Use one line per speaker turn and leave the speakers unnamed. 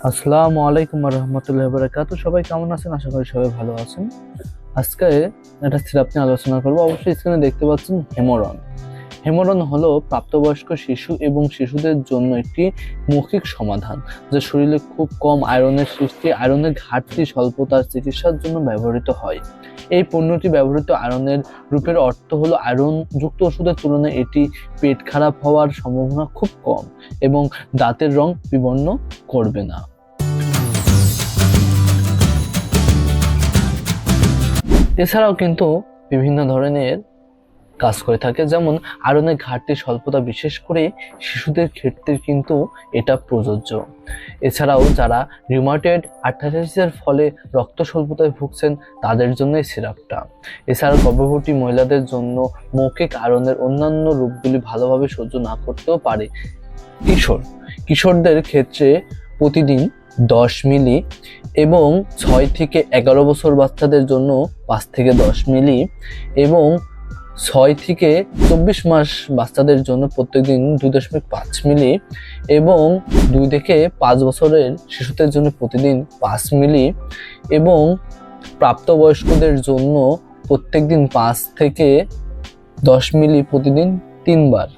আসসালামু আলাইকুম রহমতুল্লাহ বারাকাতু। সবাই কেমন আছেন? আশা করি সবাই ভালো আছেন। আজকে একটা সিরাপ নিয়ে আলোচনা করবো। অবশ্যই স্ক্রিনে দেখতে পাচ্ছেন হেমোরন। হেমোরন হলো প্রাপ্তবয়স্ক শিশু এবং শিশুদের জন্য একটি মৌখিক সমাধান, যা শরীরে খুব কম আয়রনের সৃষ্টি, আয়রনের ঘাটতি স্বল্পতার চিকিৎসার জন্য ব্যবহৃত হয়। এই পণ্যটি ব্যবহৃত আয়রনের রূপের অর্থ হলো আয়রন যুক্ত ওষুধের তুলনায় এটি পেট খারাপ হওয়ার সম্ভাবনা খুব কম এবং দাঁতের রং বিবর্ণ করবে না। এছাড়াও কিন্তু বিভিন্ন ধরনের কাজ করে থাকে, যেমন আয়রনের ঘাটতি স্বল্পতা, বিশেষ করে শিশুদের ক্ষেত্রে কিন্তু এটা প্রযোজ্য। এছাড়াও যারা রিউমাটয়েড আর্থ্রাইটিসের ফলে রক্ত স্বল্পতায় ভুগছেন তাদের জন্য এই সিরাপটা। এছাড়াও গর্ভবতী মহিলাদের জন্য মৌখিক আয়রনের অন্যান্য রূপগুলি ভালোভাবে সহ্য না করতেও পারে। কিশোরদের ক্ষেত্রে প্রতিদিন 10 মিলি এবং 6 থেকে 11 বছর বাচ্চাদের জন্য 5 থেকে 10 মিলি এবং 6 থেকে 24 মাস বাচ্চাদের জন্য প্রত্যেকদিন 2.5 মিলি এবং 2 থেকে 5 বছরের শিশুদের জন্য প্রতিদিন 5 মিলি এবং প্রাপ্তবয়স্কদের জন্য প্রত্যেকদিন 5 থেকে 10 মিলি প্রতিদিন 3 বার।